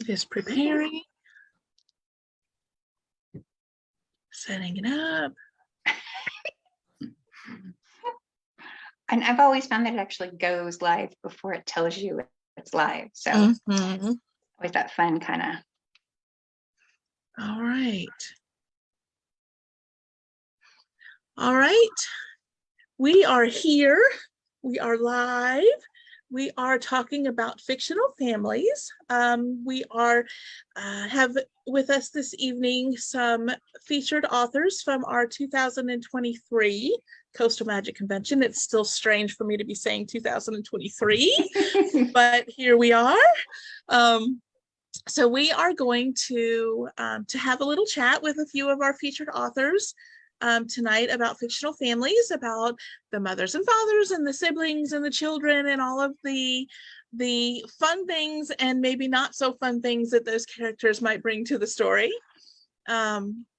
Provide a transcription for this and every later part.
Just preparing. Setting it up. And I've always found that it actually goes live before it tells you it's live. So always that fun kind of. All right. All right. We are here. We are live. We are talking about fictional families. We are have with us this evening some featured authors from our 2023 Coastal Magic Convention. It's still strange for me to be saying 2023, but here we are. So we are going to have a little chat with a few of our featured authors tonight about fictional families, about the mothers and fathers and the siblings and the children and all of the fun things and maybe not so fun things that those characters might bring to the story.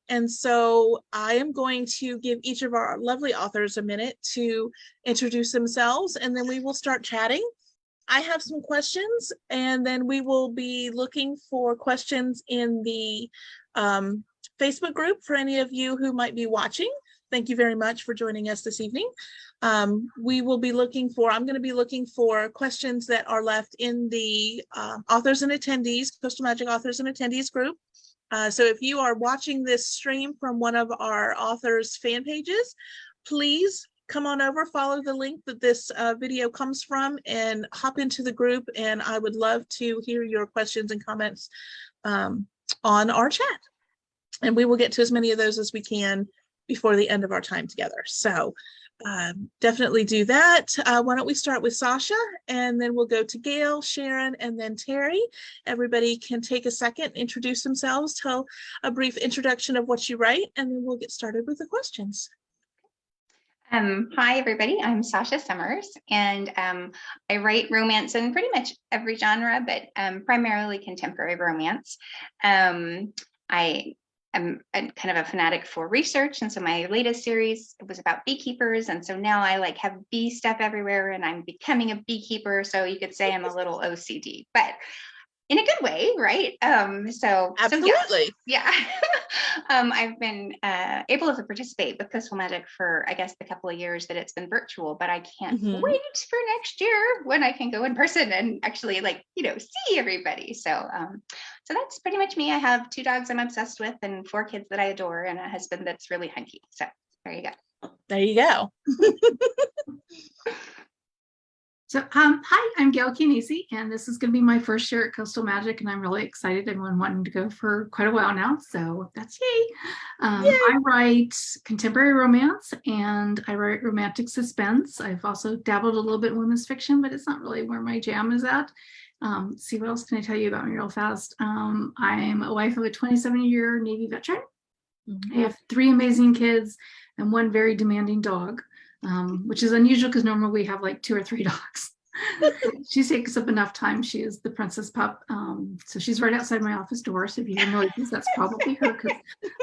And so I am going to give each of our lovely authors a minute to introduce themselves, and then we will start chatting. I have some questions, and then we will be looking for questions in the Facebook group for any of you who might be watching. Thank you very much for joining us this evening. We will be looking for, I'm going to be looking for questions that are left in the authors and attendees, Coastal Magic authors and attendees group. So if you are watching this stream from one of our authors' fan pages, please come on over, follow the link that this video comes from, and hop into the group. And I would love to hear your questions and comments on our chat. And we will get to as many of those as we can before the end of our time together. So definitely do that. Why don't we start with Sasha, and then we'll go to Gail, Sharon, and then Tere. Everybody can take a second, introduce themselves, tell a brief introduction of what you write, and then we'll get started with the questions. Hi, everybody. I'm Sasha Summers, and I write romance in pretty much every genre, but primarily contemporary romance. I'm kind of a fanatic for research, and so my latest series was about beekeepers, and so now I like have bee stuff everywhere, and I'm becoming a beekeeper. So you could say I'm a little OCD, but in a good way, right? So absolutely, yeah. I've been able to participate with Coastal Magic for, I guess, the couple of years that it's been virtual, but I can't wait for next year when I can go in person and actually, like, see everybody. So so that's pretty much me. I have 2 dogs I'm obsessed with, and 4 kids that I adore, and a husband that's really hunky. So there you go. There you go. So hi, I'm Gail Chianese, and this is going to be my first year at Coastal Magic, and I'm really excited. I've been wanting to go for quite a while now, so that's yay. I write contemporary romance, and I write romantic suspense. I've also dabbled a little bit in women's fiction, but it's not really where my jam is at. See, what else can I tell you about me real fast? I'm a wife of a 27-year Navy veteran. I have 3 amazing kids and 1 very demanding dog. Which is unusual because normally we have like 2 or 3 dogs. She takes up enough time. She is the princess pup. So she's right outside my office door. So if you hear noises, that's probably her because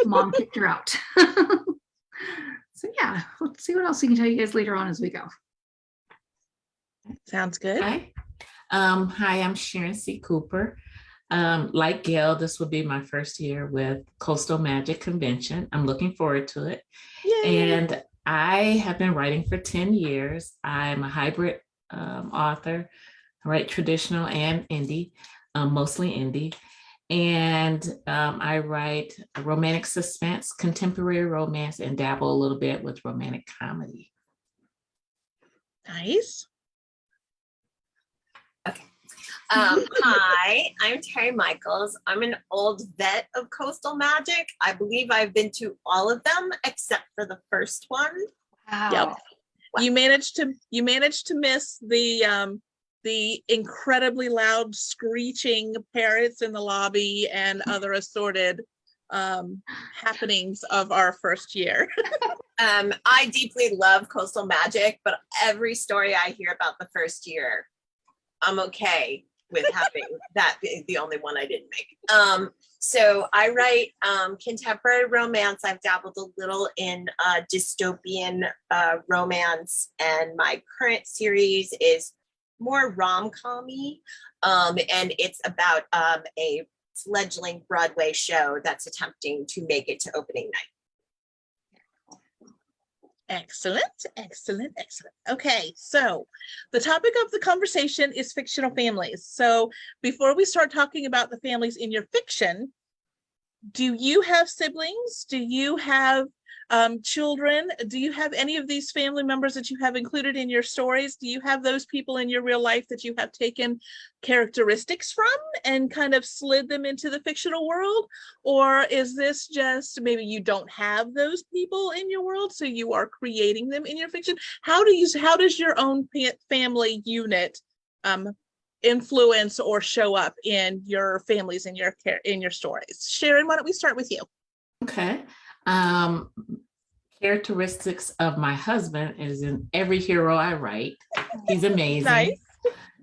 mom kicked her out. So yeah, let's see what else we can tell you guys later on as we go. Sounds good. Hi, I'm Sharon C. Cooper. Like Gail, this will be my first year with Coastal Magic Convention. I'm looking forward to it. Yay. And I have been writing for 10 years. I'm a hybrid author. I write traditional and indie, mostly indie. And I write romantic suspense, contemporary romance, and dabble a little bit with romantic comedy. Nice. Okay. Hi, I'm Tere Michaels. I'm an old vet of Coastal Magic. I believe I've been to all of them except for the first one. Wow. Yep. Wow. You managed to miss the incredibly loud screeching parrots in the lobby and other assorted happenings of our first year. I deeply love Coastal Magic, but every story I hear about the first year, I'm okay with having that be the only one I didn't make. So I write contemporary romance. I've dabbled a little in dystopian romance, and my current series is more rom-com-y, and it's about a fledgling Broadway show that's attempting to make it to opening night. Excellent, excellent, excellent. Okay, so the topic of the conversation is fictional families. So before we start talking about the families in your fiction, do you have siblings? Do you have children? Do you have any of these family members that you have included in your stories? Do you have those people in your real life that you have taken characteristics from and kind of slid them into the fictional world? Or is this just maybe you don't have those people in your world, so you are creating them in your fiction? How does your own family unit influence or show up in your families in your stories? Sharon, why don't we start with you? Okay. Characteristics of my husband is in every hero I write. He's amazing. Nice.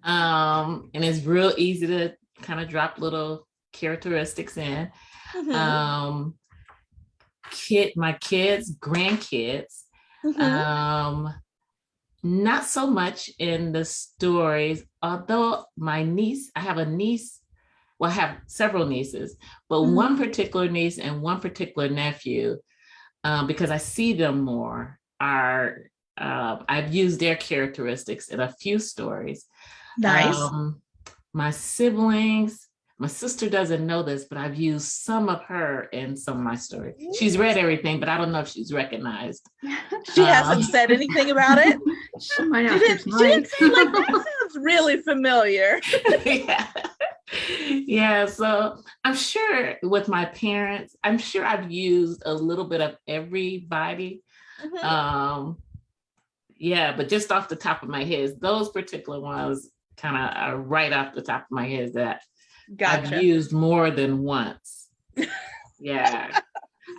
And it's real easy to kind of drop little characteristics in. Mhm. My kids, grandkids, Mhm. not so much in the stories, although I have a niece, well, I have several nieces, but Mhm. one particular niece and one particular nephew, because I see them more, I've used their characteristics in a few stories. Nice. My siblings, my sister doesn't know this, but I've used some of her in some of my stories. She's read everything, but I don't know if she's recognized. She hasn't said anything about it. She might She have didn't tonight. say, like, that sounds really familiar. Yeah. Yeah, so I'm sure with my parents, I'm sure I've used a little bit of everybody. Mhm. Yeah, but just off the top of my head, those particular ones kind of are right off the top of my head that I've Gotcha. used more than once. Yeah.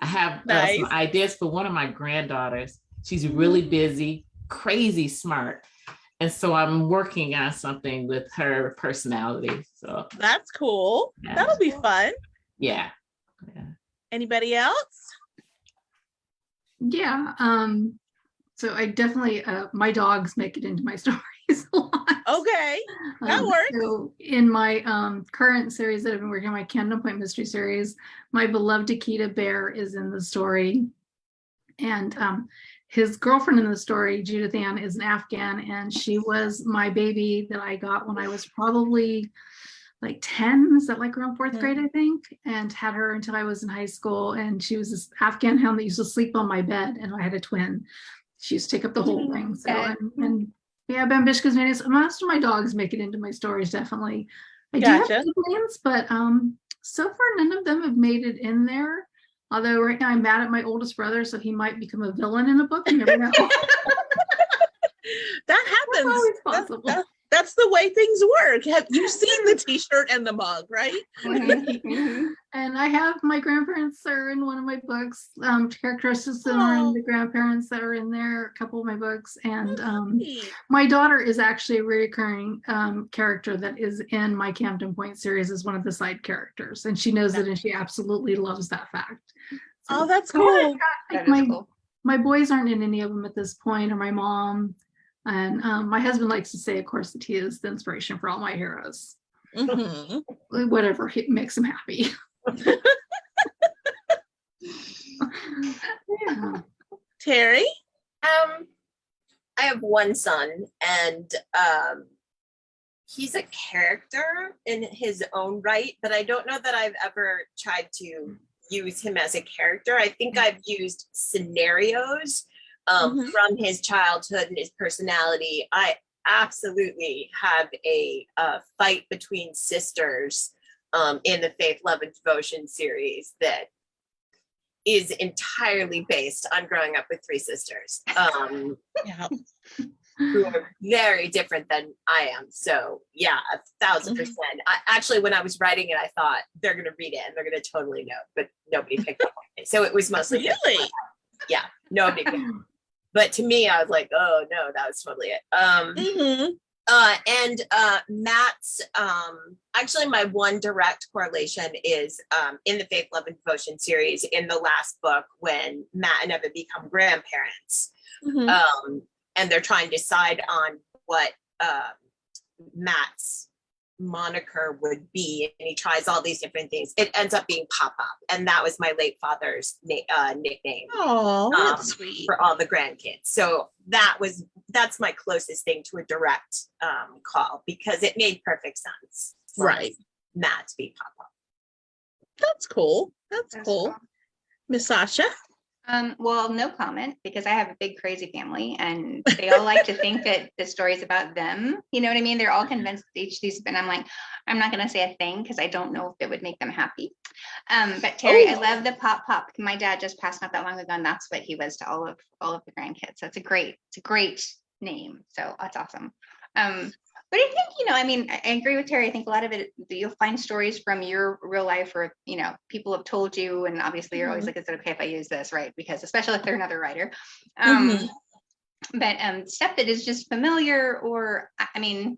I have some Nice. ideas for one of my granddaughters. She's really busy, crazy smart. And so I'm working on something with her personality. So That's cool. yeah. That'll be fun. Yeah. Anybody else? Yeah. So I definitely, my dogs make it into my stories a lot. Okay, that works. So in my current series that I've been working on, my Candle Point Mystery series, my beloved Akita Bear is in the story. And his girlfriend in the story, Judith Ann, is an Afghan, and she was my baby that I got when I was probably like 10. Is that like around fourth grade, I think? And had her until I was in high school. And she was this Afghan hound that used to sleep on my bed, and I had a twin. She used to take up the whole thing. So, and yeah, Bambishka's Mayonnaise. Most of my dogs make it into my stories, definitely. I do have siblings, but so far none of them have made it in there. Although right now I'm mad at my oldest brother, so he might become a villain in a book. You never know. That happens. That's always possible. That's the way things work. Have you seen the t-shirt and the mug, right? And I have my grandparents are in one of my books, characteristics that are in the grandparents that are in there, a couple of my books. And my daughter is actually a recurring character that is in my Camden Point series as one of the side characters. And she knows it, and she absolutely loves that fact. So, that's cool. My boys aren't in any of them at this point, or my mom. And my husband likes to say, of course, that he is the inspiration for all my heroes. Mm-hmm. Whatever makes him happy. Yeah. Tere? I have one son, and he's a character in his own right, but I don't know that I've ever tried to use him as a character. I think I've used scenarios from his childhood and his personality. I absolutely have a fight between sisters in the Faith, Love, and Devotion series that is entirely based on growing up with three sisters who are very different than I am. So yeah, 1,000%. Actually, when I was writing it, I thought they're going to read it and they're going to totally know, but nobody picked up on it. So it was mostly really, yeah, nobody picked up. But to me, I was like, oh no, that was totally it. And Matt's, actually my one direct correlation is in the Faith, Love, and Devotion series in the last book when Matt and Eva become grandparents. And they're trying to decide on what Matt's moniker would be, and he tries all these different things. It ends up being Pop-Pop, and that was my late father's nickname. Oh, that's sweet. For all the grandkids. So that's my closest thing to a direct call, because it made perfect sense. Right. Matt to be Pop-Pop. That's cool. That's cool. Miss Sasha? Well, no comment, because I have a big crazy family and they all like to think that the story is about them. You know what I mean? They're all convinced that each of these, and I'm like, I'm not going to say a thing because I don't know if it would make them happy. But Tere, I love the Pop-Pop. My dad just passed not that long ago, and that's what he was to all of the grandkids. So it's a great name. So that's awesome. But I think, I mean, I agree with Tere. I think a lot of it, you'll find stories from your real life, or, people have told you, and obviously you're always like, is it okay if I use this, right? Because especially if they're another writer. But stuff that is just familiar, or, I mean,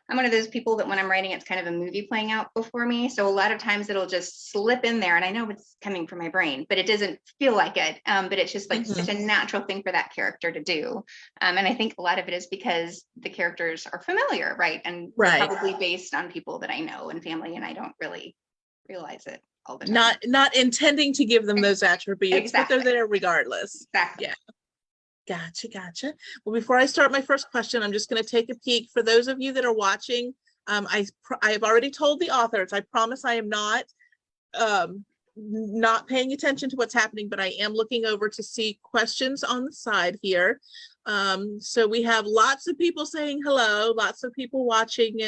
I'm one of those people that when I'm writing, it's kind of a movie playing out before me. So a lot of times it'll just slip in there, and I know it's coming from my brain, but it doesn't feel like it. But it's just like such a natural thing for that character to do. And I think a lot of it is because the characters are familiar, right? And probably based on people that I know and family, and I don't really realize it all the time. Not intending to give them those attributes, but they're there regardless. Exactly. Yeah. Gotcha. Well, before I start my first question, I'm just going to take a peek. For those of you that are watching, I have already told the authors, I promise I am not paying attention to what's happening, but I am looking over to see questions on the side here. So we have lots of people saying hello, lots of people watching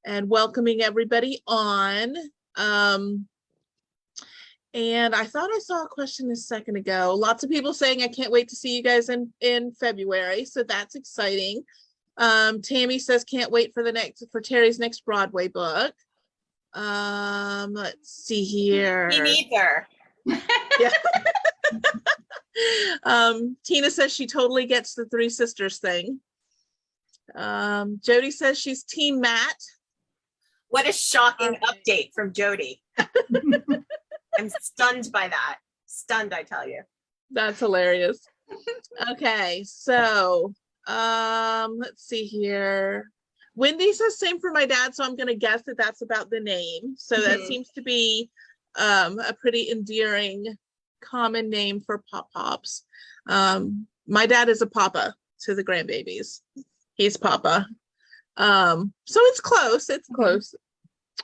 and welcoming everybody on. And I thought I saw a question a second ago. Lots of people saying, I can't wait to see you guys in February. So that's exciting. Tammy says, can't wait for Terry's next Broadway book. Let's see here. Me neither. Yeah. Tina says she totally gets the Three Sisters thing. Jody says she's Team Matt. What a shocking update from Jody. I'm stunned by that. Stunned, I tell you. That's hilarious. Okay, so let's see here. Wendy says same for my dad, so I'm going to guess that that's about the name. So that seems to be a pretty endearing common name for Pop-Pops. My dad is a papa to the grandbabies. He's papa. So it's close. It's close.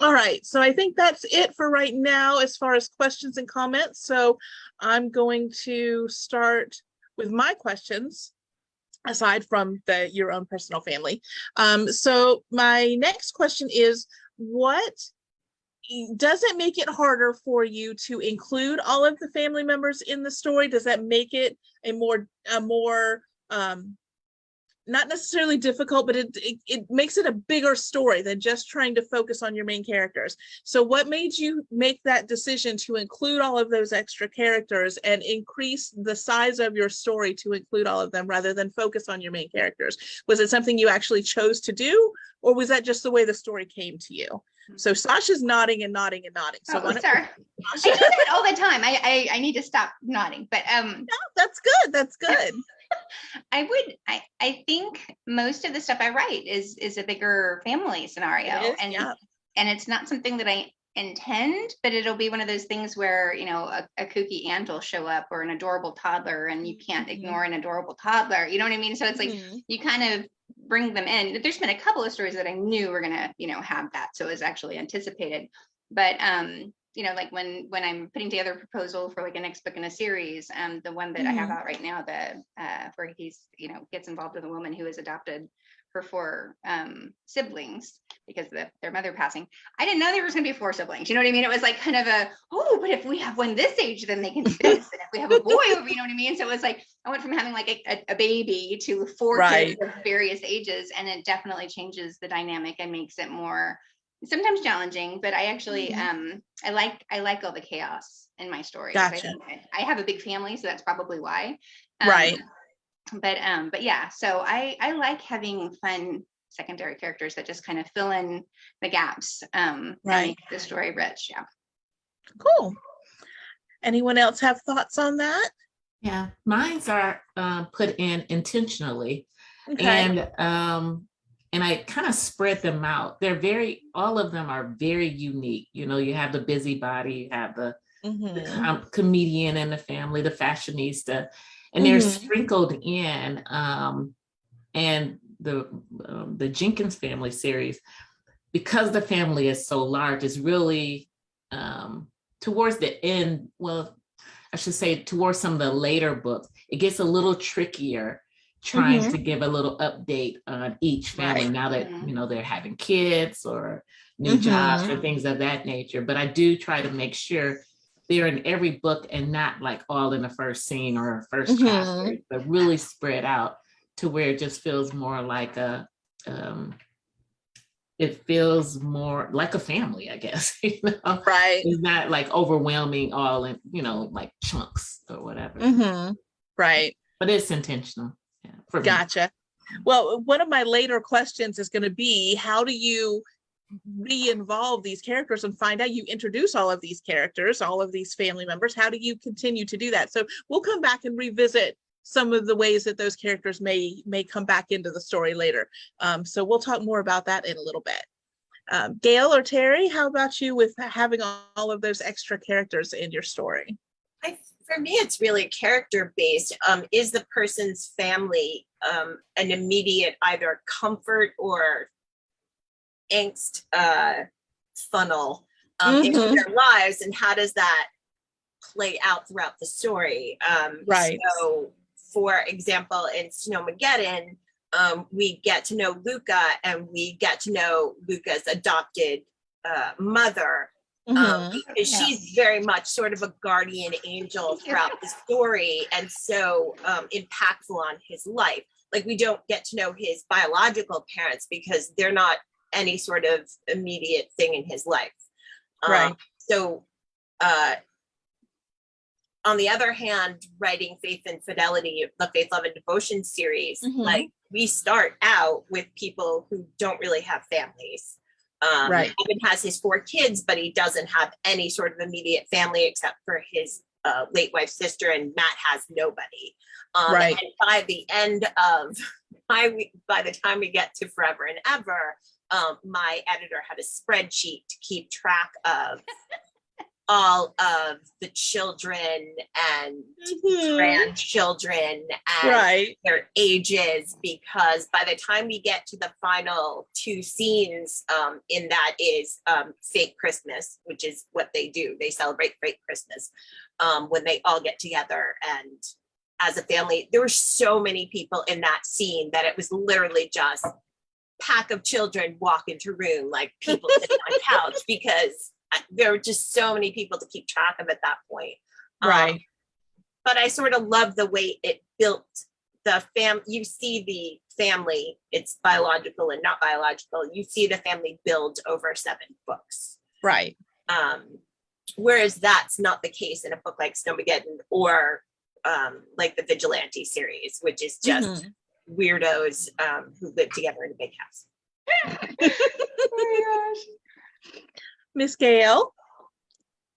All right, so I think that's it for right now as far as questions and comments. So I'm going to start with my questions, aside from your own personal family. So my next question is, what does it make it harder for you to include all of the family members in the story? Does that make it a more not necessarily difficult, but it makes it a bigger story than just trying to focus on your main characters? So what made you make that decision to include all of those extra characters and increase the size of your story to include all of them rather than focus on your main characters? Was it something you actually chose to do, or was that just the way the story came to you? So Sasha's nodding and nodding and nodding. So sorry. I do that all the time. I need to stop nodding, but no, that's good. That's good. I think most of the stuff I write is a bigger family scenario, and it's not something that I intend, but it'll be one of those things where a kooky aunt will show up, or an adorable toddler, and you can't ignore an adorable toddler. You know what I mean? So it's like you kind of bring them in. There's been a couple of stories that I knew were gonna have that, so it was actually anticipated. But like when I'm putting together a proposal for like a next book in a series, the one that I have out right now, where he's gets involved with a woman who has adopted her 4 siblings because of their mother passing. I didn't know there was going to be 4 siblings. You know what I mean? It was like kind of but if we have one this age, then they can do this. And if we have a boy over, you know what I mean? So it was like I went from having like a baby to 4 kids of various ages, and it definitely changes the dynamic and makes it more sometimes challenging. But I actually I like all the chaos in my stories. Gotcha. I have a big family, so that's probably why. Right. But yeah, so I like having fun secondary characters that just kind of fill in the gaps and make the story rich. Yeah. Cool. Anyone else have thoughts on that? Yeah, mine's are put in intentionally. Okay. and I kind of spread them out. All of them are very unique. You know, you have the busybody, you have the comedian in the family, the fashionista, and they're sprinkled in. And the Jenkins family series, because the family is so large, is really towards the end. Well, I should say towards some of the later books, it gets a little trickier trying to give a little update on each family now that, you know, they're having kids or new jobs or things of that nature. But I do try to make sure they're in every book and not like all in the first scene or first chapter, but really spread out to where it just feels more like it feels more like a family, I guess. You know? Right. It's not like overwhelming all in, you know, like chunks or whatever. Right. But it's intentional. Yeah, for me. Gotcha. Well, one of my later questions is going to be, how do you re-involve these characters and find out you introduce all of these characters, all of these family members? How do you continue to do that? So we'll come back and revisit some of the ways that those characters may come back into the story later. So we'll talk more about that in a little bit. Gail or Tere, how about you with having all of those extra characters in your story? For me, it's really character based. Is the person's family an immediate either comfort or angst funnel into their lives, and how does that play out throughout the story? Right. So, for example, in Snowmageddon, we get to know Luca, and we get to know Luca's adopted mother. Because she's very much sort of a guardian angel throughout the story, and so impactful on his life. Like, we don't get to know his biological parents because they're not any sort of immediate thing in his life. Right. So on the other hand, writing Faith and Fidelity, the Faith, Love, and Devotion series, like, we start out with people who don't really have families. Evan has his 4 kids, but he doesn't have any sort of immediate family except for his late wife's sister, and Matt has nobody. And by the end of, by the time we get to Forever and Ever, my editor had a spreadsheet to keep track of all of the children and grandchildren and their ages, because by the time we get to the final 2 scenes in that is fake Christmas, which is what they do. They celebrate fake Christmas when they all get together and as a family. There were so many people in that scene that it was literally just pack of children walk into room, like people sitting on couch, because there were just so many people to keep track of at that point. But I sort of love the way it built the you see the family, it's biological and not biological. You see the family build over 7 books. Whereas that's not the case in a book like Snowmageddon or like the Vigilante series, which is just weirdos who live together in a big house. Oh my gosh. Miss Gail?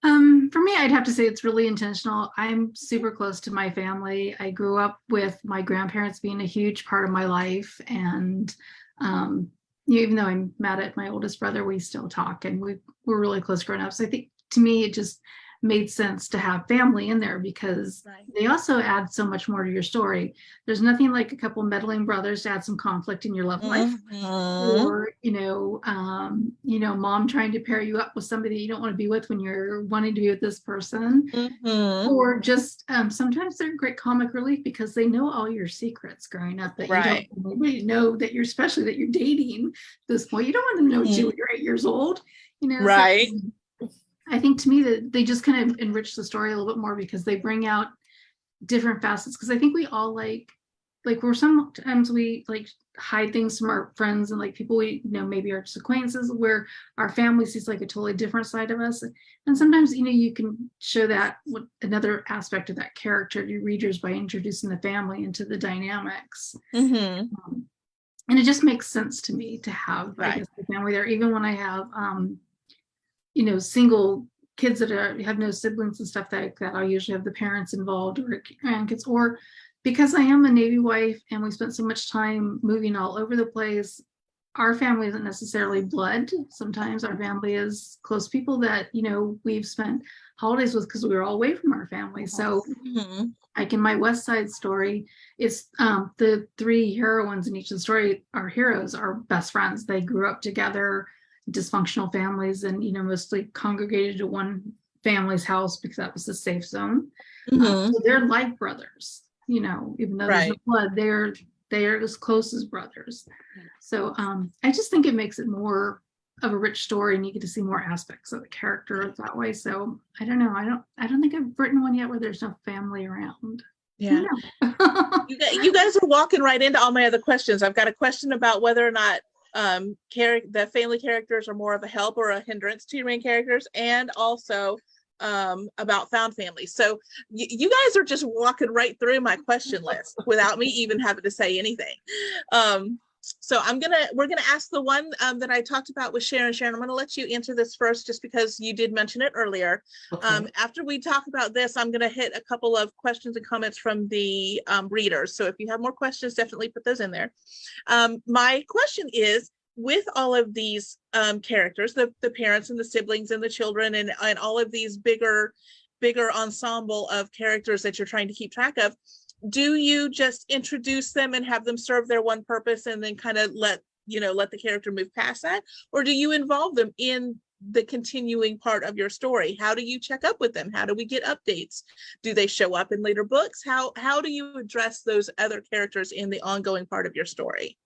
For me, I'd have to say it's really intentional. I'm super close to my family. I grew up with my grandparents being a huge part of my life. And even though I'm mad at my oldest brother, we still talk, and we're really close growing up. So I think, to me, it just made sense to have family in there, because they also add so much more to your story. There's nothing like a couple meddling brothers to add some conflict in your love life, or mom trying to pair you up with somebody you don't want to be with when you're wanting to be with this person, or just sometimes they're great comic relief because they know all your secrets growing up that you don't really know, that you're, especially that you're dating this boy. You don't want them to know you when you're 8 years old, So, I think, to me, that they just kind of enrich the story a little bit more because they bring out different facets. Because I think we all like we're sometimes we like hide things from our friends and like people we maybe are just acquaintances, where our family sees like a totally different side of us. And sometimes you can show that with another aspect of that character to readers by introducing the family into the dynamics. And it just makes sense to me to have I guess, the family there, even when I have single kids that have no siblings and stuff like that. I'll usually have the parents involved or grandkids, or because I am a Navy wife and we spent so much time moving all over the place, our family isn't necessarily blood. Sometimes our family is close people that, we've spent holidays with because we were all away from our family. So like in my West Side Story, it's the three heroines in each of the story, our heroes are best friends. They grew up together, dysfunctional families, and mostly congregated to one family's house because that was the safe zone. So they're like brothers, even though there's no blood, they're as close as brothers. So I just think it makes it more of a rich story, and you get to see more aspects of the character that way. So I don't know. I don't think I've written one yet where there's no family around. Yeah. You guys are walking right into all my other questions. I've got a question about whether or not the family characters are more of a help or a hindrance to your main characters, and also about found families. So you guys are just walking right through my question list without me even having to say anything. So we're gonna ask the one that I talked about with Sharon. Sharon, I'm gonna let you answer this first, just because you did mention it earlier. Okay. After we talk about this, I'm gonna hit a couple of questions and comments from the readers. So if you have more questions, definitely put those in there. My question is, with all of these characters, the parents and the siblings and the children, and all of these bigger ensemble of characters that you're trying to keep track of, do you just introduce them and have them serve their one purpose and then kind of let the character move past that? Or do you involve them in the continuing part of your story? How do you check up with them? How do we get updates? Do they show up in later books? How do you address those other characters in the ongoing part of your story?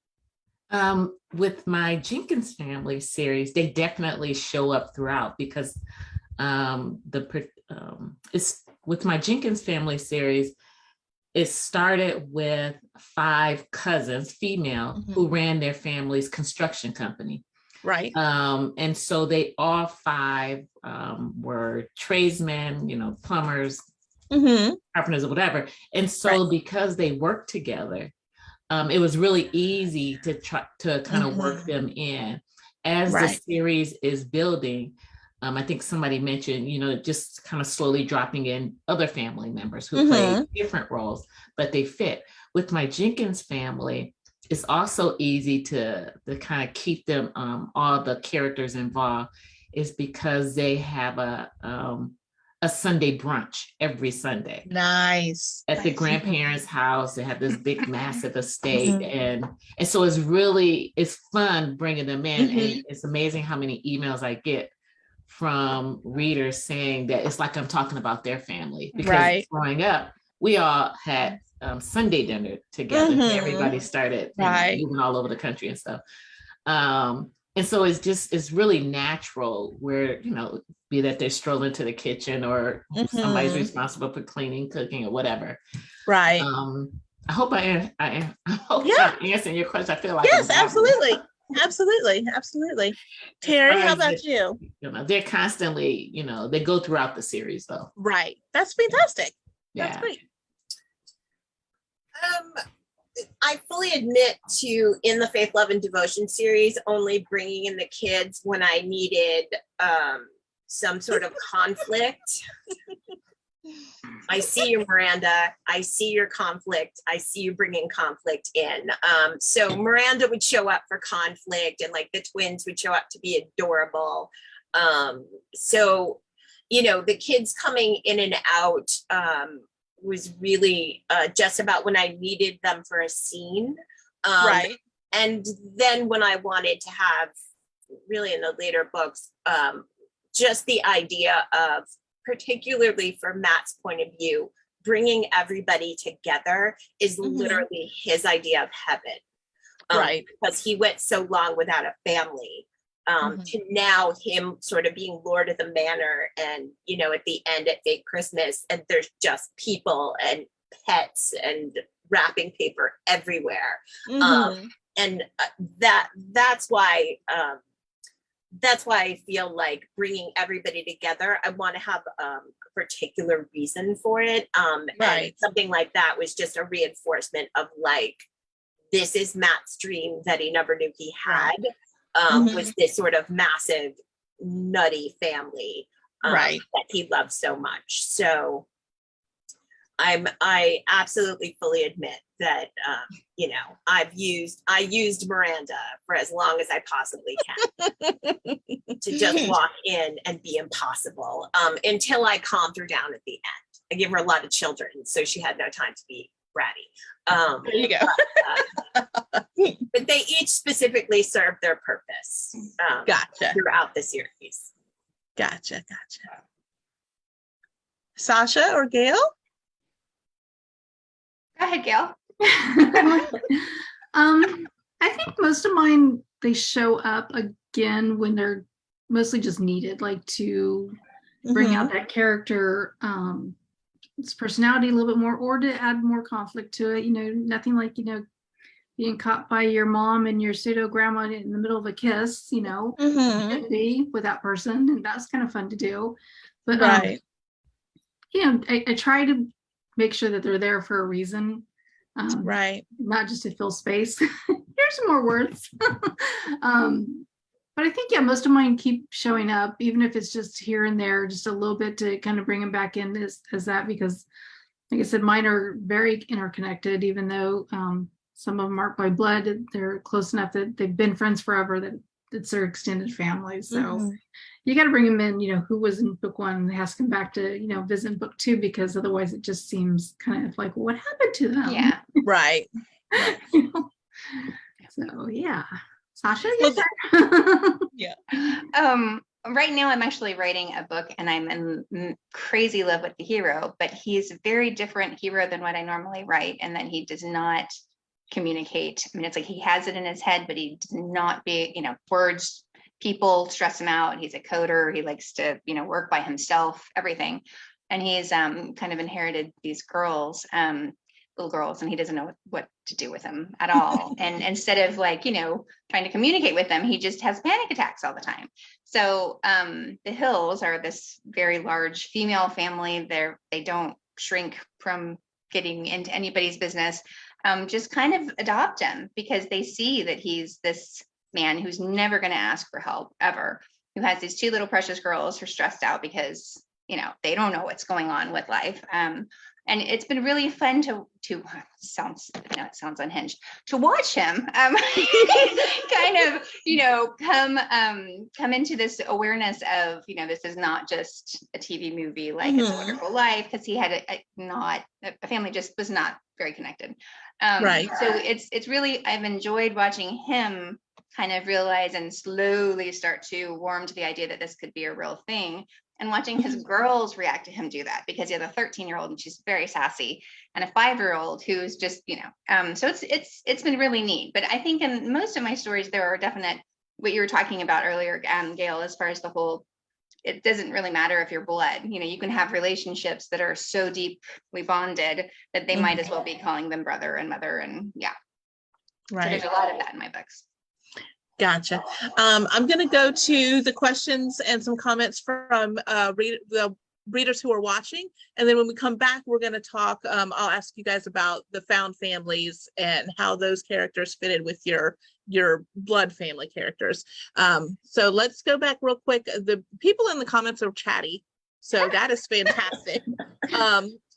With my Jenkins family series, they definitely show up throughout, because it's with my Jenkins family series, it started with 5 cousins, female, who ran their family's construction company. Right. And so they all 5 were tradesmen, plumbers, carpenters, or whatever. And so because they worked together, it was really easy to try to kind of work them in. As the series is building, I think somebody mentioned, just kind of slowly dropping in other family members who play different roles, but they fit. With my Jenkins family, it's also easy to kind of keep them, all the characters involved, is because they have a Sunday brunch every Sunday. Nice. At the grandparents' house. They have this big, massive estate. And so it's fun bringing them in. And it's amazing how many emails I get from readers saying that it's like I'm talking about their family, because growing up, we all had Sunday dinner together. Everybody started moving all over the country and stuff. And so it's really natural where, be that they're strolling to the kitchen, or somebody's responsible for cleaning, cooking, or whatever. Right. I hope I'm answering your question. I feel like yes, absolutely. Absolutely. Tere, how about you? They're constantly, they go throughout the series though. Right. That's fantastic. That's great. I fully admit to, in the Faith, Love, and Devotion series, only bringing in the kids when I needed some sort of conflict. I see you, Miranda. I see your conflict. I see you bringing conflict in. So Miranda would show up for conflict, and like the twins would show up to be adorable. So, the kids coming in and out was really just about when I needed them for a scene. And then when I wanted to have, really in the later books, just the idea of, particularly from Matt's point of view, bringing everybody together is literally his idea of heaven. Because he went so long without a family. To now him sort of being Lord of the Manor, and at the end at Fake Christmas, and there's just people and pets and wrapping paper everywhere. And that's why I feel like bringing everybody together, I want to have a particular reason for it. And something like that was just a reinforcement of like, this is Matt's dream that he never knew he had. Was this sort of massive, nutty family that he loves so much. So I absolutely fully admit that I used Miranda for as long as I possibly can to just walk in and be impossible until I calmed her down at the end. I give her a lot of children, so she had no time to be ratty. There you go. But they each specifically serve their purpose Gotcha. throughout the series. Gotcha. Sasha or Gail? Go ahead, Gail. I think most of mine, they show up again when they're mostly just needed, like to bring out that character, its personality a little bit more, or to add more conflict to it. Nothing like, being caught by your mom and your pseudo grandma in the middle of a kiss, be with that person. And that's kind of fun to do. But, right. I try to make sure that they're there for a reason. Right. Not just to fill space. Here's some more words. But I think, most of mine keep showing up, even if it's just here and there, just a little bit to kind of bring them back in as that, because like I said, mine are very interconnected, even though some of them aren't by blood. They're close enough that they've been friends forever, that it's their extended family. So you got to bring them in, who was in book one, and ask them back to, visit book two, because otherwise it just seems kind of like, what happened to them? Yeah. Right. So, yeah. Sasha? Yeah. Right now I'm actually writing a book, and I'm in crazy love with the hero, but he's a very different hero than what I normally write, and that he does not communicate. I mean, it's like he has it in his head, but he does not words, people stress him out. He's a coder. He likes to, work by himself, everything. And he's kind of inherited these girls, little girls, and he doesn't know what to do with them at all. And instead of trying to communicate with them, he just has panic attacks all the time. So the Hills are this very large female family. They don't shrink from getting into anybody's business. Just kind of adopt him, because they see that he's this man who's never going to ask for help ever, who has these two little precious girls who are stressed out because they don't know what's going on with life. And it's been really fun to it sounds unhinged, to watch him kind of come into this awareness of this is not just a TV movie like It's a Wonderful Life, because he had a family just was not very connected. Right. So it's really, I've enjoyed watching him kind of realize and slowly start to warm to the idea that this could be a real thing, and watching his girls react to him do that, because he has a 13-year-old and she's very sassy, and a 5-year-old who's just so it's been really neat. But I think in most of my stories there are definite, what you were talking about earlier, Gail, as far as the whole, it doesn't really matter if you're blood. You can have relationships that are so deeply bonded that they might as well be calling them brother and mother, and Right. So there's a lot of that in my books. Gotcha. I'm going to go to the questions and some comments from the readers who are watching. And then when we come back, we're going to talk, I'll ask you guys about the found families and how those characters fitted with your blood family characters. So let's go back real quick. The people in the comments are chatty, so that is fantastic.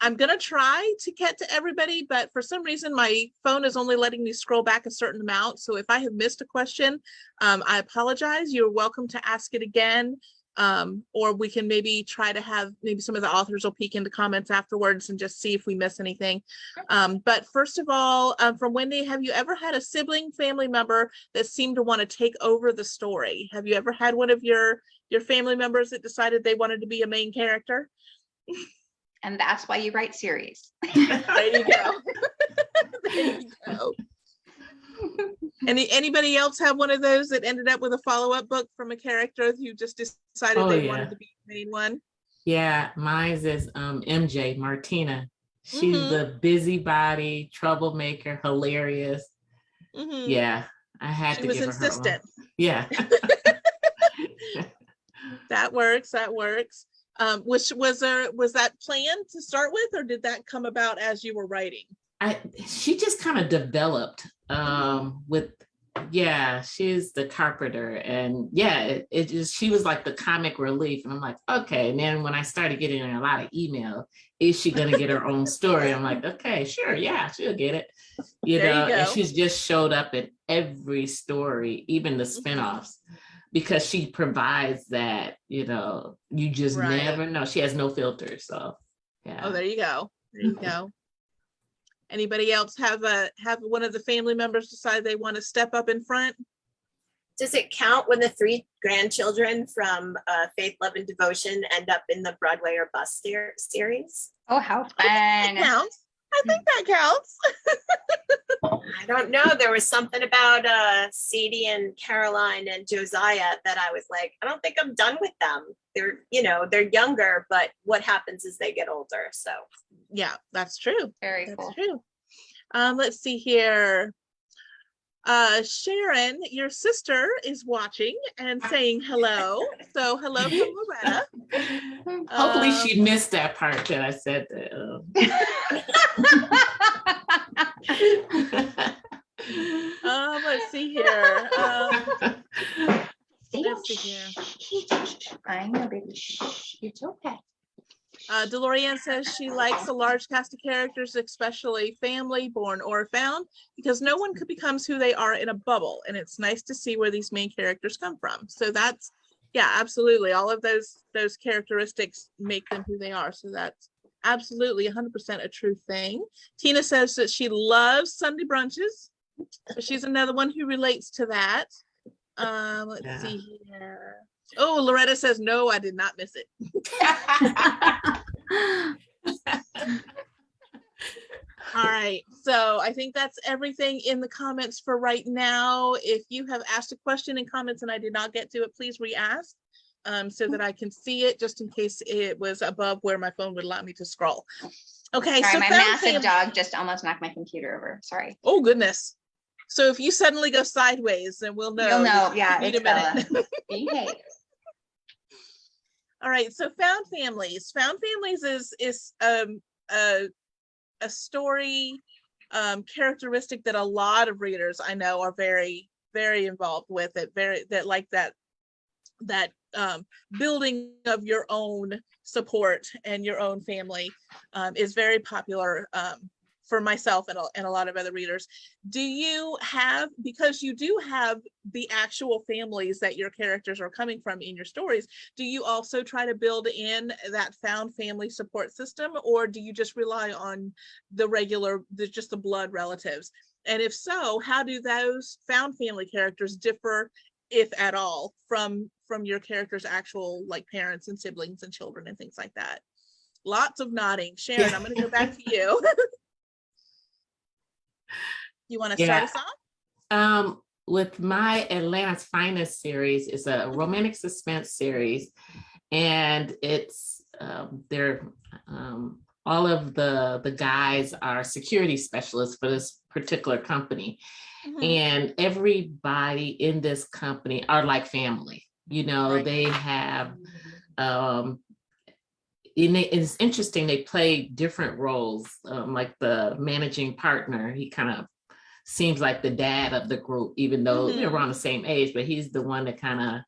I'm going to try to get to everybody, but for some reason my phone is only letting me scroll back a certain amount. So if I have missed a question, I apologize. You're welcome to ask it again. Or we can maybe try to have, maybe some of the authors will peek into comments afterwards and just see if we miss anything. But first of all, from Wendy, have you ever had a sibling family member that seemed to want to take over the story? Have you ever had one of your family members that decided they wanted to be a main character? And that's why you write series. There you go. There you go. Anybody else have one of those that ended up with a follow-up book from a character who just decided they wanted to be the main one? Yeah, mine is MJ, Martina. She's the busybody, troublemaker, hilarious. Yeah, I had to give her insistent. One. Yeah. That works. Was that planned to start with, or did that come about as you were writing? She just kind of developed with Yeah, she's the carpenter, and yeah, it just she was like the comic relief, and I'm like, okay. And then when I started getting a lot of email, is she gonna get her own story? I'm like, okay, sure, yeah, she'll get it, There you and go. she's just showed up in every story, even the spinoffs, because she provides that, you just Right. never know. She has no filter, so yeah. Oh, there you go. There you go. Anybody else have one of the family members decide they want to step up in front? Does it count when the 3 grandchildren from Faith, Love, and Devotion end up in the Broadway or Bus series? Oh, how fun. That counts. I think that counts. I don't know. There was something about Sadie and Caroline and Josiah that I was like, I don't think I'm done with them. They're younger, but what happens as they get older? So Yeah, that's true. Very That's cool. true. Let's see here. Sharon, your sister is watching and saying hello. So hello from Loretta. Hopefully she missed that part that I said that. Let's see here. Let's see here. I know, baby. It's okay. DeLorean says she likes a large cast of characters, especially family, born or found, because no one becomes who they are in a bubble. And it's nice to see where these main characters come from. So that's, yeah, absolutely. All of those characteristics make them who they are. So that's absolutely 100% a true thing. Tina says that she loves Sunday brunches. So she's another one who relates to that. Let's see here. Oh, Loretta says, no, I did not miss it. All right, so I think that's everything in the comments for right now. If you have asked a question in comments and I did not get to it, please re-ask so that I can see it, just in case it was above where my phone would allow me to scroll. Okay, Sorry, so my massive dog just almost knocked my computer over. Sorry. Oh, goodness. So if you suddenly go sideways, then we'll know. You'll know. Yeah, need it's a minute. Behave. All right, so found families. Found families is a story characteristic that a lot of readers I know are very, very involved with it. That like that building of your own support and your own family is very popular for myself and a lot of other readers. Do you have, because you do have the actual families that your characters are coming from in your stories, do you also try to build in that found family support system, or do you just rely on just the blood relatives? And if so, how do those found family characters differ, if at all, from your characters' actual like parents and siblings and children and things like that? Lots of nodding. Sharon, I'm going to go back to you. You want to start us off? With my Atlanta's Finest series, is a romantic suspense series, and it's they're all of the guys are security specialists for this particular company, and everybody in this company are like family. Right. They have it's interesting, they play different roles. Like the managing partner, he kind of seems like the dad of the group, even though they're around the same age, but he's the one that kind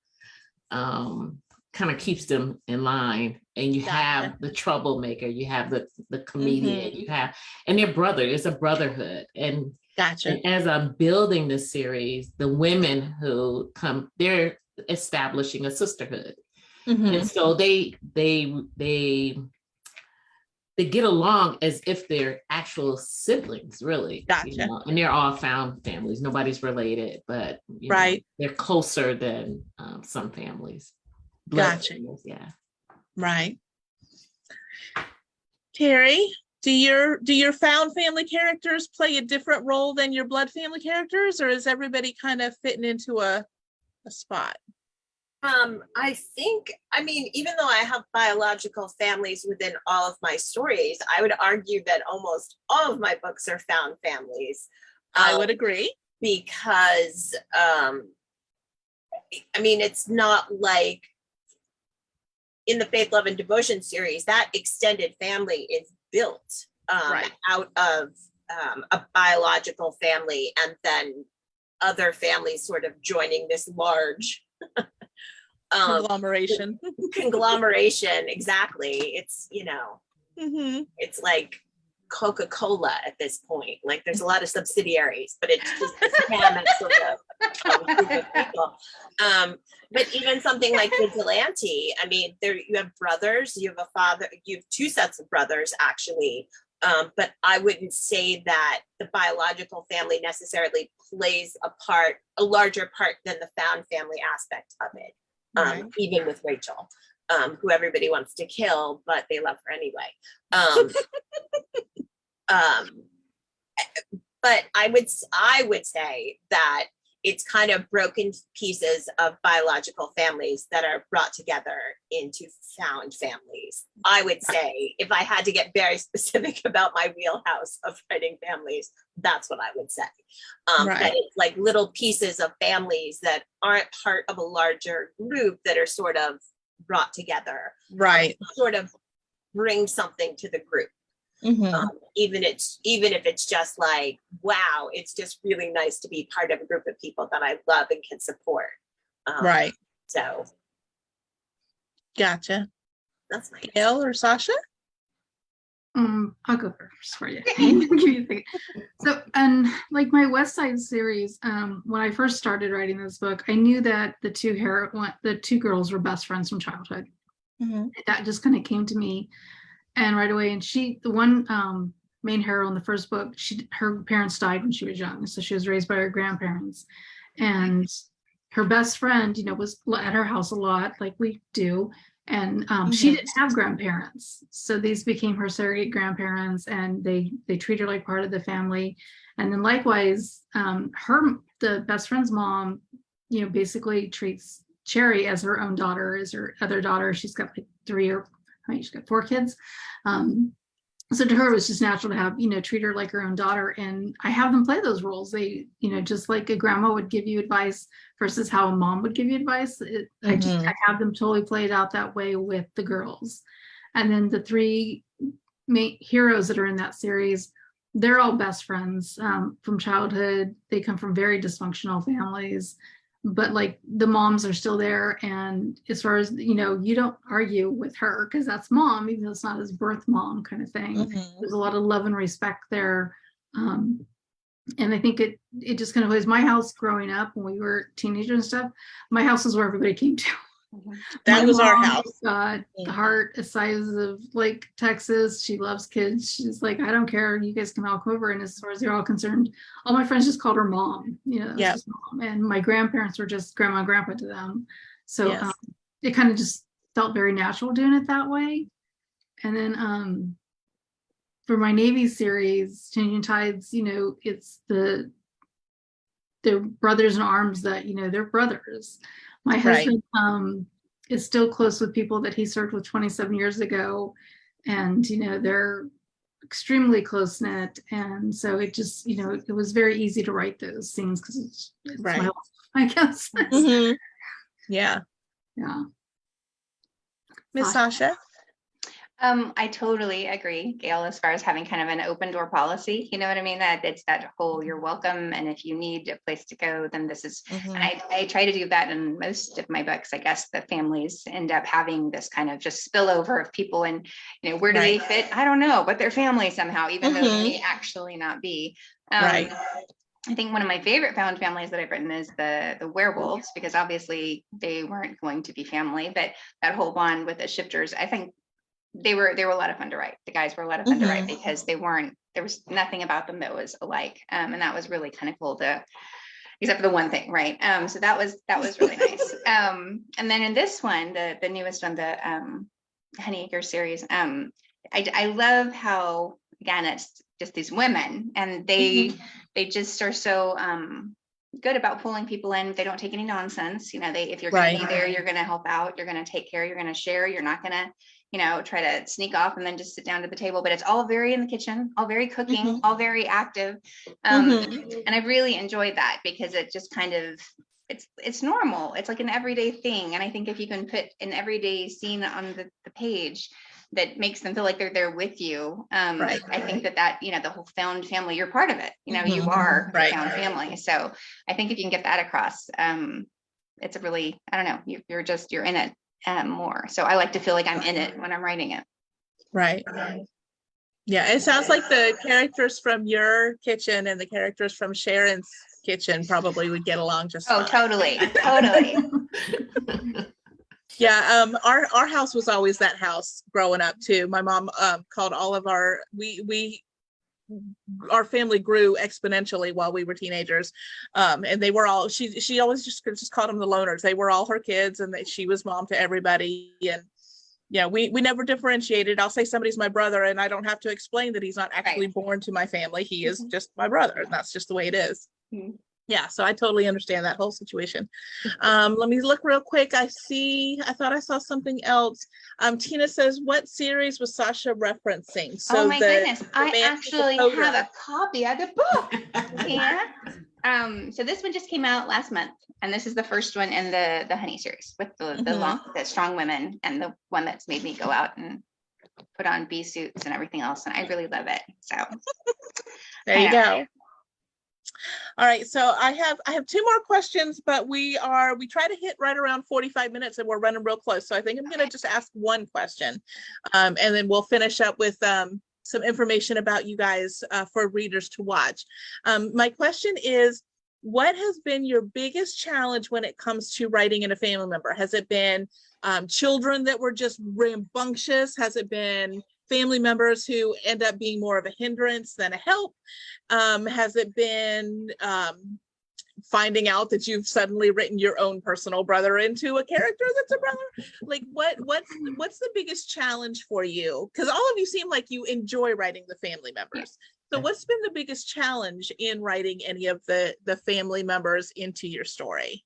of keeps them in line. And you have the troublemaker, you have the comedian, you have, and they're it's a brotherhood. And, and as I'm building this series, the women who come, they're establishing a sisterhood. And so they get along as if they're actual siblings, really. And they're all found families. Nobody's related, but know, they're closer than some families. Families, yeah. Right. Tere, do your found family characters play a different role than your blood family characters, or is everybody kind of fitting into a spot? I mean, even though I have biological families within all of my stories, I would argue that almost all of my books are found families. I would agree. Because, I mean, it's not like in the Faith, Love, and Devotion series, that extended family is built out of a biological family and then other families sort of joining this large Conglomeration. conglomeration. Exactly. It's, Mhm. it's like Coca-Cola at this point. Like there's a lot of subsidiaries, but it's just this gamut sort of group of people. But even something like Vigilante, I mean, there you have brothers, you have a father, you have two sets of brothers actually. But I wouldn't say that the biological family necessarily plays a larger part than the found family aspect of it. Right. Even with Rachel, who everybody wants to kill, but they love her anyway. But I would say that it's kind of broken pieces of biological families that are brought together into found families. I would say, if I had to get very specific about my wheelhouse of writing families, that's what I would say. That it's like little pieces of families that aren't part of a larger group that are sort of brought together. Right. Sort of bring something to the group. Mhm. Even if it's just like, wow, it's just really nice to be part of a group of people that I love and can support. Right. So Gotcha. that's my Gail or Sasha? I'll go first for you. Give you a second. So, and like my West Side series, when I first started writing this book, I knew that the two girls were best friends from childhood. Mhm. That just kind of came to me, and right away. And the one main hero in the first book, her parents died when she was young, so she was raised by her grandparents, and her best friend, was at her house a lot, like we do. And she didn't have grandparents, so these became her surrogate grandparents, and they treat her like part of the family. And then likewise, the best friend's mom, basically treats Cherry as her own daughter, as her other daughter. She's got like she's got 4 kids. So to her, it was just natural to have, treat her like her own daughter. And I have them play those roles. They, just like a grandma would give you advice versus how a mom would give you advice. I have them totally played out that way with the girls. And then the 3 main heroes that are in that series, they're all best friends from childhood. They come from very dysfunctional families, but like the moms are still there. And as far as, you don't argue with her because that's mom, even though it's not his birth mom kind of thing. There's a lot of love and respect there. And I think it just kind of plays. My house growing up when we were teenagers and stuff, my house is where everybody came to. That was our house. Got the heart the size of like Texas. She loves kids. She's like, I don't care. You guys can all come over. And as far as they're all concerned, all my friends just called her mom. Just mom. And my grandparents were just grandma and grandpa to them. So it kind of just felt very natural doing it that way. And then for my Navy series, Changing Tides, it's they're brothers in arms that, they're brothers. My husband is still close with people that he served with 27 years ago. And, they're extremely close knit. And so it just, it was very easy to write those scenes because it's my life, I guess. Yeah. Yeah. Miss Sasha? I totally agree, Gail, as far as having kind of an open door policy. You know what I mean? That it's that whole you're welcome. And if you need a place to go, then this is, and I try to do that in most of my books. I guess the families end up having this kind of just spillover of people and, where do they fit? I don't know, but they're family somehow, even though they may actually not be. I think one of my favorite found families that I've written is the werewolves, because obviously they weren't going to be family, but that whole bond with the shifters, I think, they were a lot of fun to write. The guys were a lot of fun to write because there was nothing about them that was alike. And that was really kind of cool except for the one thing, right? So that was really nice. And then in this one, the newest one, the Honeyacre series, I love how, again, it's just these women and they just are so good about pulling people in. They don't take any nonsense. If you're going to be there, you're going to help out, you're going to take care, you're going to share, you're not going to try to sneak off and then just sit down to the table, but it's all very in the kitchen, all very cooking, all very active. And I really enjoyed that because it just kind of it's normal. It's like an everyday thing. And I think if you can put an everyday scene on the page that makes them feel like they're there with you, Right. I think that the whole found family, you're part of it. You Mhm. are Right. a found family. So I think if you can get that across, it's a really, I don't know, you're in it more. So I like to feel like I'm in it when I'm writing it. Right. Yeah, it sounds like the characters from your kitchen and the characters from Sharon's kitchen probably would get along just Oh, fine. totally. Yeah, our house was always that house growing up too. My mom called all of our family grew exponentially while we were teenagers, and they were all she always just called them the loners. They were all her kids, and she was mom to everybody. And yeah, we never differentiated. I'll say somebody's my brother, and I don't have to explain that he's not actually born to my family. He is just my brother, and that's just the way it is. Yeah, so I totally understand that whole situation. Let me look real quick. I thought I saw something else. Tina says, what series was Sasha referencing? So oh my goodness, I Romantic actually Dakota. have a copy of the book. Yeah. So this one just came out last month, and this is the first one in the Honey series with the strong women, and the one that's made me go out and put on bee suits and everything else, and I really love it. So there you go. All right, so I have two more questions, but we try to hit right around 45 minutes, and we're running real close. So I think I'm going to just ask one question, and then we'll finish up with some information about you guys for readers to watch. My question is, what has been your biggest challenge when it comes to writing in a family member? Has it been children that were just rambunctious? Has it been family members who end up being more of a hindrance than a help? Has it been finding out that you've suddenly written your own personal brother into a character that's a brother? Like what's the biggest challenge for you? Because all of you seem like you enjoy writing the family members. So what's been the biggest challenge in writing any of the family members into your story?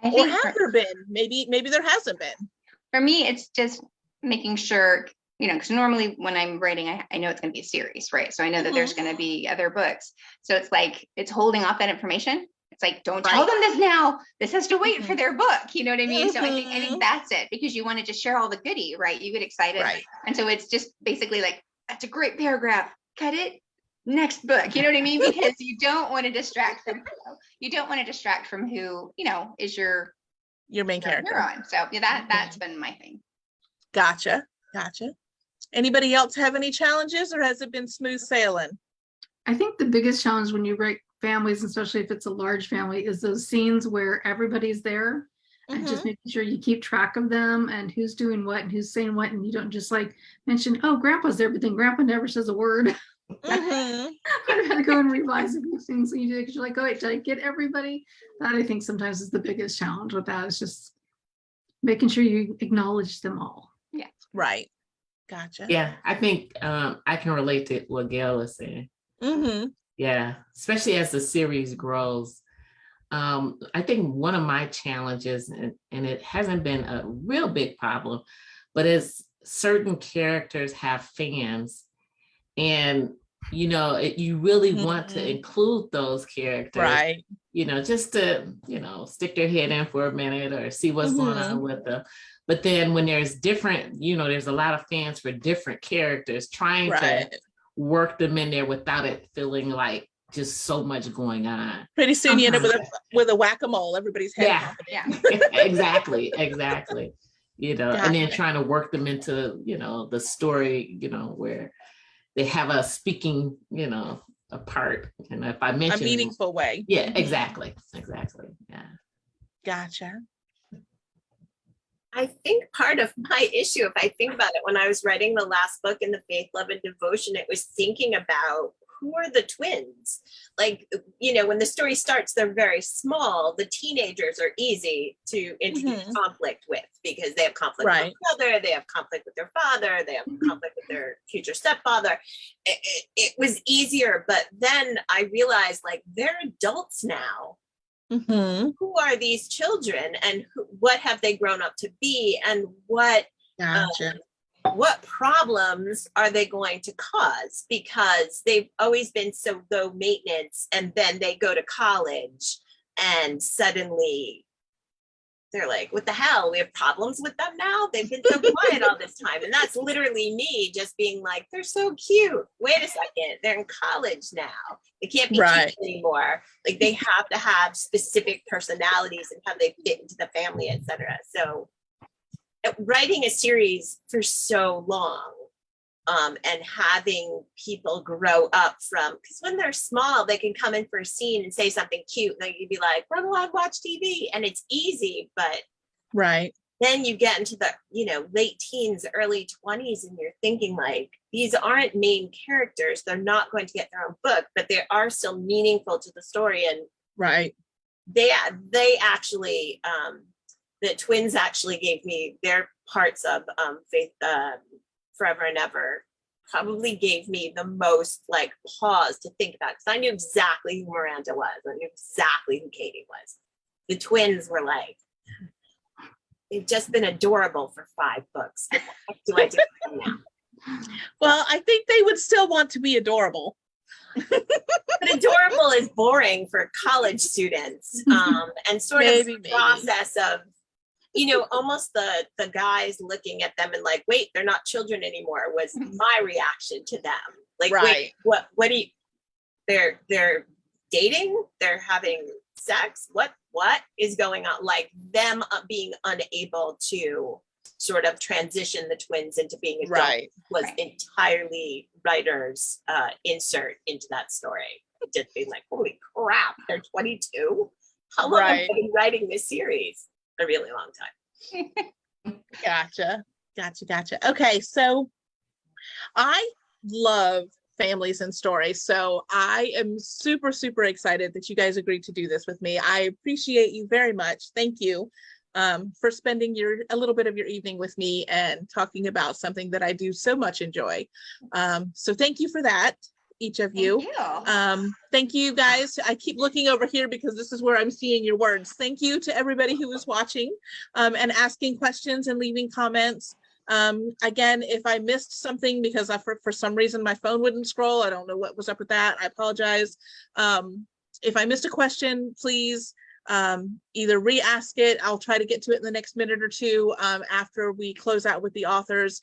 Or have there been? Maybe there hasn't been. For me, it's just making sure, because normally when I'm writing, I know it's going to be a series, right? So I know that there's going to be other books. So it's like, it's holding off that information. It's like, don't tell them this now. This has to wait for their book. You know what I mean? So I think that's it, because you want to just share all the goodie, right? You get excited. Right. And so it's just basically like, that's a great paragraph. Cut it. Next book. You know what I mean? Because you don't want to distract from who, is your main character. On. So yeah, that's been my thing. Gotcha. Anybody else have any challenges, or has it been smooth sailing? I think the biggest challenge when you write families, especially if it's a large family, is those scenes where everybody's there and just making sure you keep track of them and who's doing what and who's saying what, and you don't just like mention, oh, grandpa's there, but then grandpa never says a word. I've had to go and revise a few things that you do, because you're like, oh wait, did I get everybody? That I think sometimes is the biggest challenge with that, is just making sure you acknowledge them all. Yeah. Right. Gotcha. Yeah, I think I can relate to what Gail is saying. Yeah, especially as the series grows. I think one of my challenges, and it hasn't been a real big problem, but is certain characters have fans, and you really want to include those characters, right? Just to stick their head in for a minute or see what's going on with them. But then when there's different, there's a lot of fans for different characters, trying to work them in there without it feeling like just so much going on. Pretty soon you end up with a whack-a-mole. Everybody's head. Yeah. Exactly. And then trying to work them into, the story, where they have a speaking, a part. And if I mention a meaningful way. Yeah, exactly. Yeah. Gotcha. I think part of my issue, if I think about it, when I was writing the last book in the Faith, Love, and Devotion, it was thinking about who are the twins? Like, when the story starts, they're very small. The teenagers are easy to introduce conflict with, because they have conflict with their mother, they have conflict with their father, they have conflict with their future stepfather. It was easier, but then I realized, like, they're adults now. Who are these children, and what have they grown up to be, and what problems are they going to cause, because they've always been so low maintenance, and then they go to college And suddenly they're like, what the hell? We have problems with them now? They've been so quiet all this time. And that's literally me just being like, they're so cute. Wait a second. They're in college now. They can't be Right. teaching anymore. Like they have to have specific personalities and how they fit into the family, etc. So writing a series for so long, and having people grow up from, because when they're small, they can come in for a scene and say something cute, and then you'd be like, run along, watch TV, and it's easy. But Right. then you get into the, late teens, early 20s, and you're thinking like, these aren't main characters. They're not going to get their own book, but they are still meaningful to the story. And Right. they actually, the twins actually gave me their parts of Faith, Forever and Ever, probably gave me the most like pause to think about, because I knew exactly who Miranda was. I knew exactly who Katie was. The twins were like, they've just been adorable for 5 books. What the heck do I do with them now? Well, I think they would still want to be adorable. But adorable is boring for college students, and sort of the process of, almost the guys looking at them and like, wait, they're not children anymore, was my reaction to them. Like, Right. wait, what do you, they're dating, they're having sex, what is going on? Like them being unable to sort of transition the twins into being adults, Right. was entirely writer's insert into that story. Just being like, holy crap, they're 22. How long have I been writing this series? A really long time. Gotcha. Okay, so I love families and stories, so I am super, super excited that you guys agreed to do this with me. I appreciate you very much. Thank you for spending a little bit of your evening with me and talking about something that I do so much enjoy. So thank you for that, each of you. Thank you guys. I keep looking over here because this is where I'm seeing your words. Thank you to everybody who was watching and asking questions and leaving comments. Again, if I missed something because for some reason my phone wouldn't scroll, I don't know what was up with that. I apologize. If I missed a question, please either re-ask it. I'll try to get to it in the next minute or two after we close out with the authors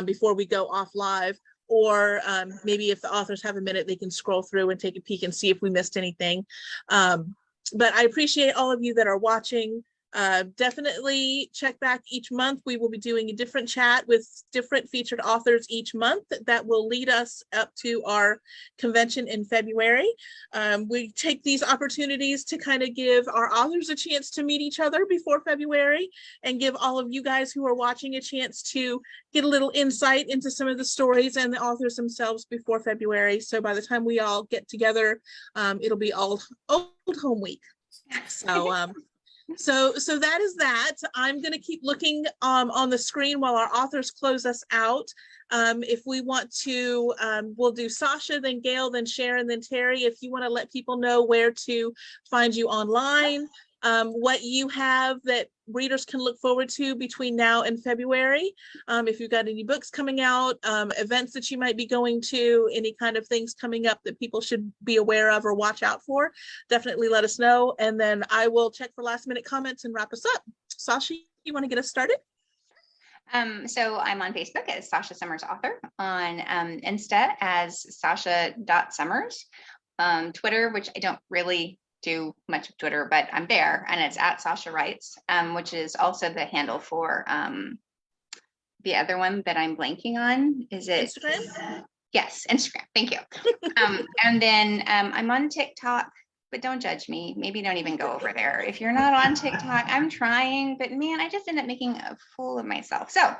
before we go off live. Or maybe if the authors have a minute, they can scroll through and take a peek and see if we missed anything. But I appreciate all of you that are watching. Definitely check back each month. We will be doing a different chat with different featured authors each month that will lead us up to our convention in February. We take these opportunities to kind of give our authors a chance to meet each other before February and give all of you guys who are watching a chance to get a little insight into some of the stories and the authors themselves before February. So by the time we all get together, it'll be old home week. So that is that. I'm going to keep looking on the screen while our authors close us out. If we want to, we'll do Sasha, then Gail, then Sharon, then Tere. If you want to let people know where to find you online, what you have that readers can look forward to between now and February. If you've got any books coming out, events that you might be going to, any kind of things coming up that people should be aware of or watch out for, definitely let us know. And then I will check for last minute comments and wrap us up. Sasha, you want to get us started? So I'm on Facebook as Sasha Summers Author, on Insta as Sasha.Summers, Twitter, which I don't really do much of Twitter, but I'm there, and it's at Sasha Writes, which is also the handle for the other one that I'm blanking on. Is it Instagram? Yes, Instagram. Thank you. And then I'm on TikTok, but don't judge me. Maybe don't even go over there. If you're not on TikTok, I'm trying, but man, I just end up making a fool of myself. So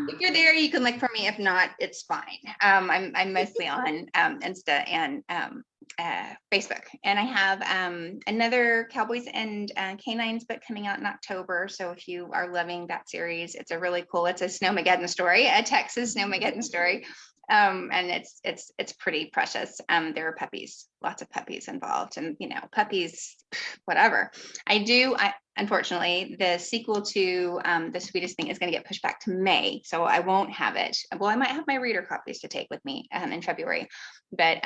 if you're there, you can look for me. If not, it's fine. I'm mostly on Insta and Facebook, and I have another Cowboys and Canines book coming out in October. So if you are loving that series, it's a really cool. It's a Snowmageddon story, a Texas Snowmageddon story, and it's pretty precious. There are puppies, lots of puppies involved, and puppies, whatever. I unfortunately, the sequel to The Sweetest Thing is going to get pushed back to May. So I won't have it. Well, I might have my reader copies to take with me in February. But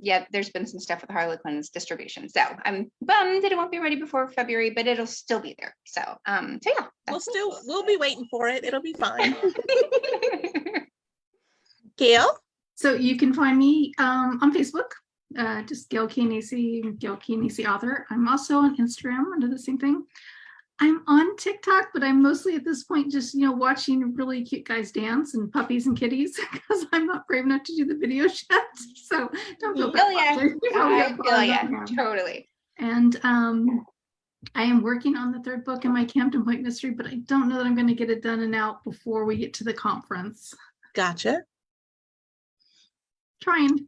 yeah, there's been some stuff with Harlequin's distribution. So I'm bummed that it won't be ready before February, but it'll still be there. So, yeah. We'll be waiting for it. It'll be fine. Gail? So you can find me on Facebook, just Gail Chianese, Gail Chianese author. I'm also on Instagram under the same thing. I'm on TikTok, but I'm mostly at this point just, watching really cute guys dance and puppies and kitties because I'm not brave enough to do the video yet. So don't feel bad. Totally. And I am working on the third book in my Camden Point mystery, but I don't know that I'm going to get it done and out before we get to the conference. Gotcha. Trying.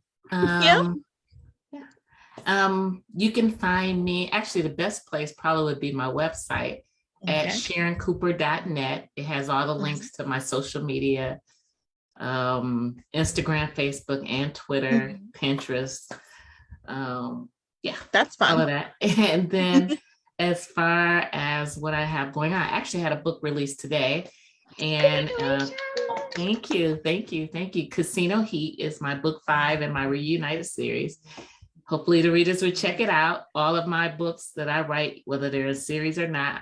You can find me, actually the best place probably would be my website at SharonCooper.net. It has all the links to my social media, Instagram, Facebook, and Twitter, Pinterest. Yeah, that's fine. All of that. And then as far as what I have going on, I actually had a book release today. And thank you. Casino Heat is my book 5 in my Reunited series. Hopefully the readers will check it out. All of my books that I write, whether they're a series or not,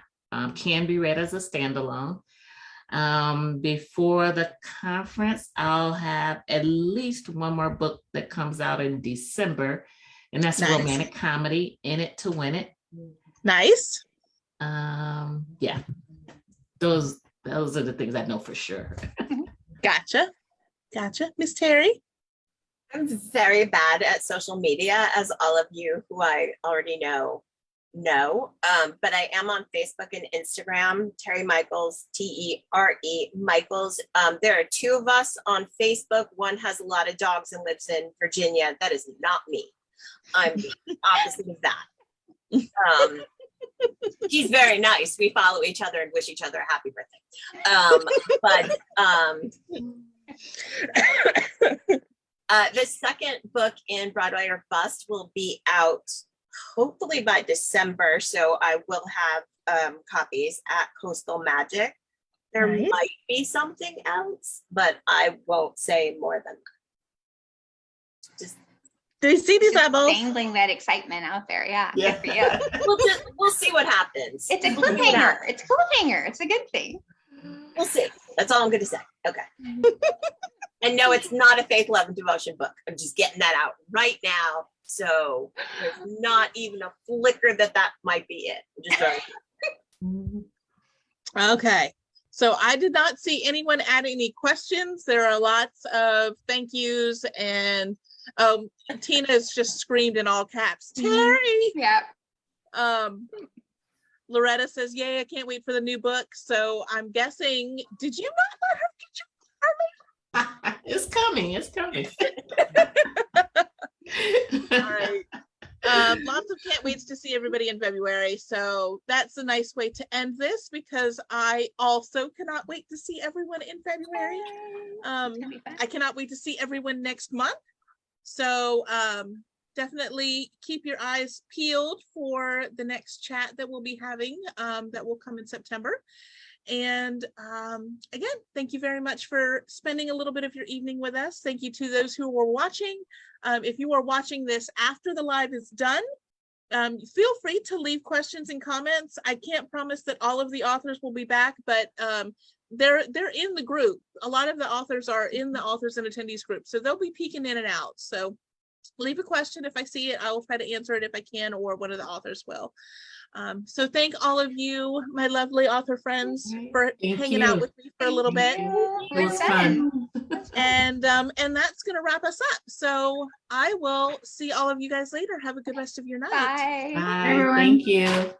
can be read as a standalone. Before the conference, I'll have at least one more book that comes out in December, and that's a romantic comedy, In It to Win It. Nice. Yeah, those are the things I know for sure. Gotcha. Miss Tere? I'm very bad at social media, as all of you who I already know. But I am on Facebook and Instagram, Tere Michaels, Tere Michaels. There are 2 of us on Facebook. One has a lot of dogs and lives in Virginia. That is not me. I'm the opposite of that. She's very nice. We follow each other and wish each other a happy birthday. The second book in Broadway or Bust will be out hopefully by December. So I will have copies at Coastal Magic. There might be something else, but I won't say more than that. Just do you see these eyeballs? Dangling that excitement out there. Yeah. Good for you. We'll see what happens. It's a cliffhanger. It's a cliffhanger. It's a good thing. We'll see. That's all I'm going to say. Okay. And no, it's not a faith, love, and devotion book. I'm just getting that out right now. So there's not even a flicker that might be it. I'm just throwing it. Okay. So I did not see anyone add any questions. There are lots of thank yous, and Tina's just screamed in all caps, Tere. Yeah. Loretta says, yay, I can't wait for the new book. So I'm guessing, did you not let her get you? It's coming. All right. Lots of can't waits to see everybody in February. So that's a nice way to end this, because I also cannot wait to see everyone in February. I cannot wait to see everyone next month. So definitely keep your eyes peeled for the next chat that we'll be having that will come in September. And again, thank you very much for spending a little bit of your evening with us. Thank you to those who were watching. If you are watching this after the live is done, feel free to leave questions and comments. I can't promise that all of the authors will be back, but they're in the group. A lot of the authors are in the authors and attendees group, so they'll be peeking in and out. So leave a question. If I see it, I will try to answer it if I can, or one of the authors will. So thank all of you, my lovely author friends, for hanging out with me for a little bit. It was fun. And that's gonna wrap us up. So I will see all of you guys later. Have a good rest of your night. Bye. Bye. Thank you.